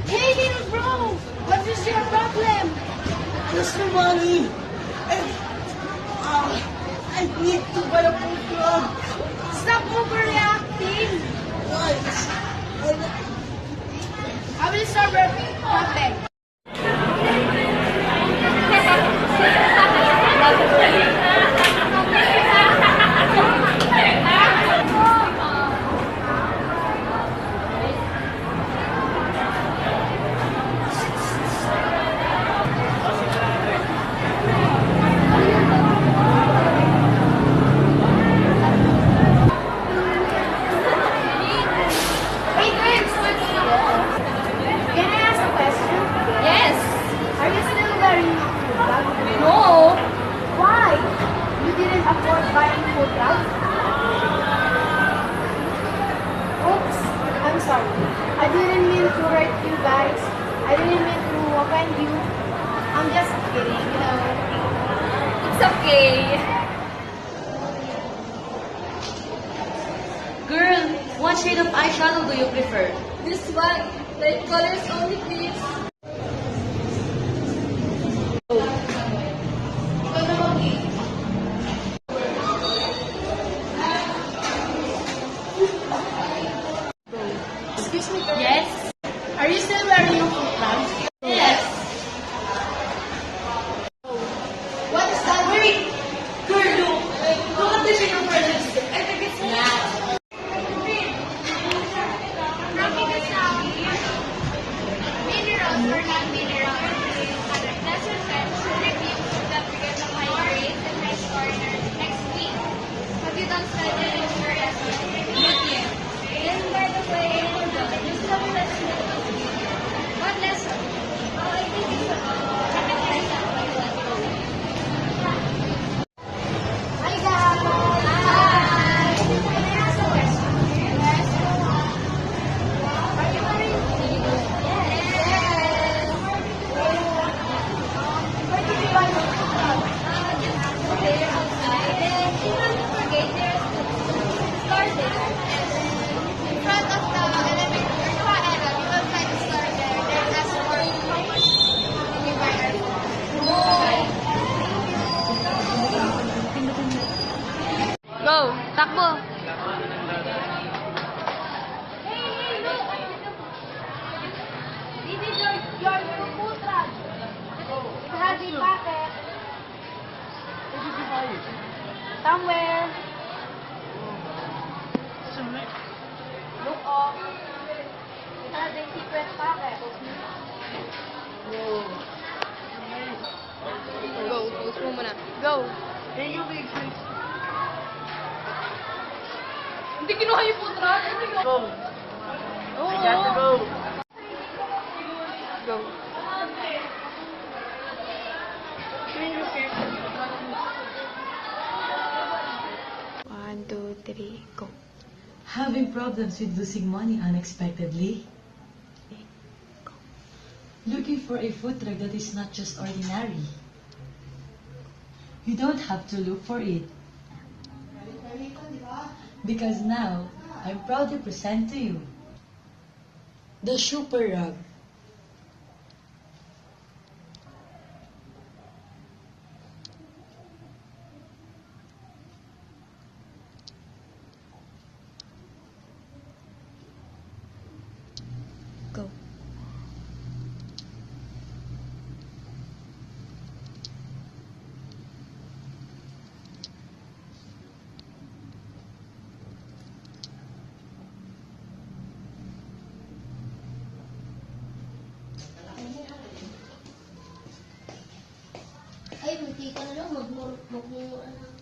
Hey, little bro! What is your problem? Just the money. And, I need to buy a food truck. Stop overreacting! Why? I will start working. Come back. Hey, Prince! Can I ask a question? Yes. Are you still wearing a food bag? No. Why? You didn't afford buying food bag? Oops, I'm sorry. I didn't mean to hurt you guys. I didn't mean to offend you. I'm just kidding, you know. It's okay. Girl, what shade of eyeshadow do you prefer? This one. Light colors only, please. Ikaw na mag-eat. Excuse me, girl. Yes. Are you still wearing your food bag? Yes. What is that? Wait. Girl, look. Look at the shade of her lipstick. I think it's matte. Minerals or non-minerals. Lesson 10 should review that we get a high grade and high score next week. Have you done study in your lesson? Not yet. Then, by the way, you still have a lesson next week. What lesson? I think it's second lesson. Hi, guys! Hi! Can I ask a question? Yes. Are you wearing heels? Yes. Where did you buy your food? Just there outside. And even forget there's store there. In front of the elevator, Era, you will find a store there. There's a store. How much did you buy our food? Go. Takbo. Hey, look! This is your new food bag. It has a packet. Where did you buy it? Somewhere. Look off. It has a secret packet. Go. Post mo muna. Go. Thank you, big sis. Hindi kinuha yung food truck. Go. Oo. I got to go. Go. Thank you, sis. 1, 2, 3, go. Having problems with losing money unexpectedly? Looking for a food truck that is not just ordinary? You don't have to look for it. Because now, I'm proud to present to you the Super Rug. Go. Ay, buti ka na lang. Magmumura na.